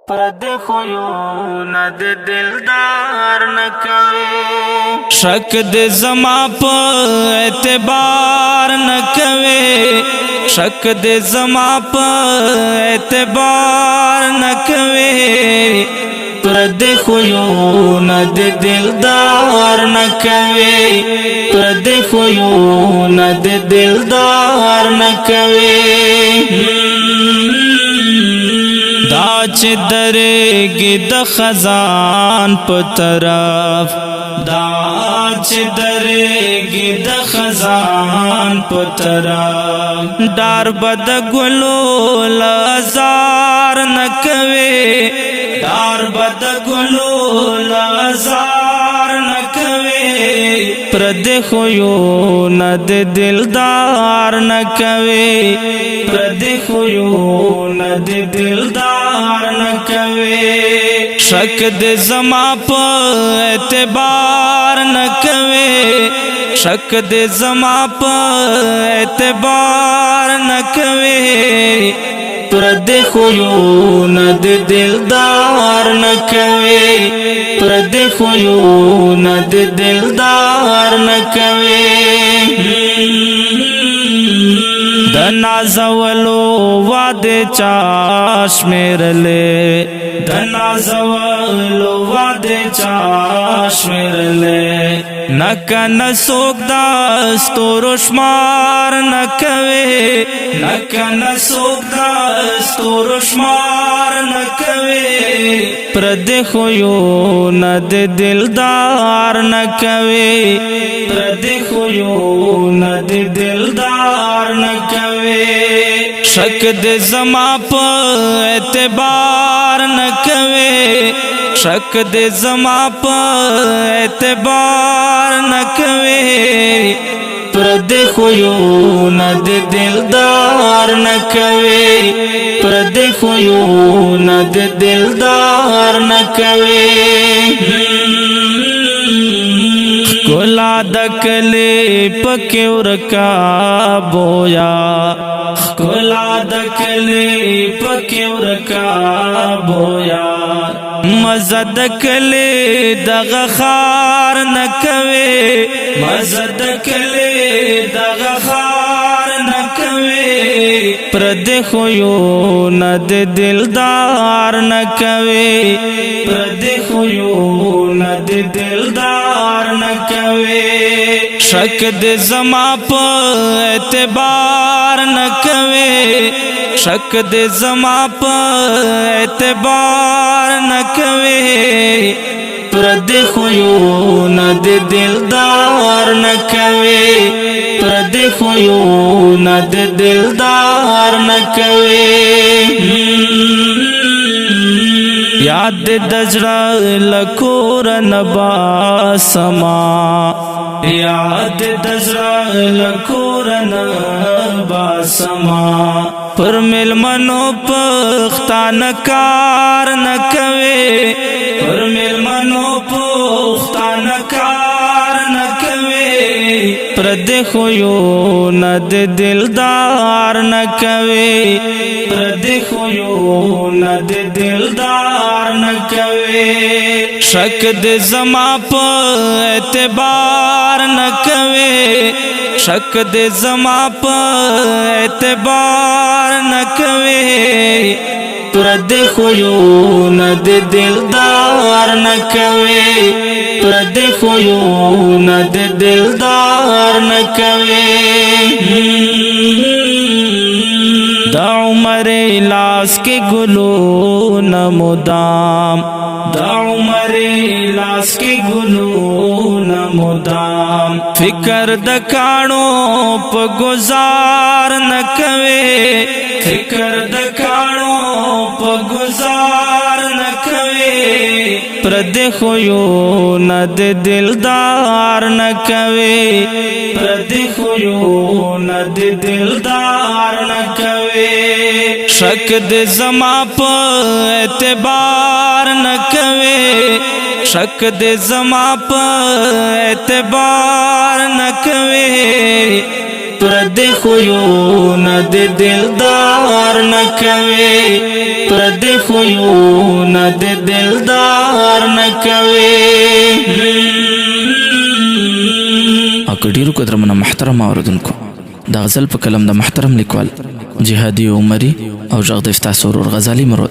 پردی خویونه د دلدار نکوي شک د زما په اعتبار نکوي شک د زما په اعتبار نکوي پردی خویونه د دلدار نکوي پردی خویونه د دلدار نکوي دا چې درېږي د خزان په طرف دا چې درېږي د خزان په طرف ډار به د ګلو له ازار نه کوي ډار به د ګلو له ازار نه کوي پردی خویونه د دلدار نه کوي پردی خویونه د دلدار نه کوي شک د زما په اعتبار نه کوي شک د زما په اعتبار نه کوي پردی خویونه د دلدار نکوي پردی خویونه د دلدار نکوي د نازولو واده چا شمیرلې د نازولو واده چا شمیرلې نکن سوک دا ستورو شمار نکوي نکن سوک دا ستورو شمار نکوي پردی خویونه د دلدار نکوي پردی خویونه د دلدار نکوي شک د زما په اعتبار نکوي شک د زما په اعتبار نکوي پردی خویونه د دلدار نکوي پردی خویونه د دلدار نکوي ګلا د کلی پکې ورکا بویا ګلا د کلی پکې ورکا بویا مزد کلی دغه خار نکوي مزد کلی دغه خار نکوي پردی خویونه د دلدار نکوي پردی خویونه د دلدار نکوي شک د زما په اعتبار نکوي شک د زما په اعتبار نکوي پردی خویونه د دلدار نکوي پردی خویونه د دلدار نکوي یاد د زړه لکور نبا سما یاد د زړه لکور نبا سما پر ملمنو پختان کار نکوي پر ملمنو پختان کار نکوي پردی خویونه د دلدار نکوي پردی خویونه د دلدار نکوي شک د زما په اعتبار نکوي شک د زما په اعتبار نکوي پردی خویونه د دلدار نکوي پردی خویونه د دلدار نکوي دا عمر لاس کے گلو نمودام دا عمر لاس کے گلو نمودام فکر د کانو په گزار نکوي فکر د کانو په گزار نکوي پردی خویونه د دلدار نکوي پردی خویونه د دلدار نکوي شک د زما په اعتبار نکوي شک د زما په اعتبار نکوي پردی خویونه د دلدار نکوي پردی خویونه د دلدار نکوي او ډیرو قدرمنه محترم اوردونکو دا غزل په کلم د محترم لیکوال جهادي عمري او ژغ د افتاح سرور غزالي مروت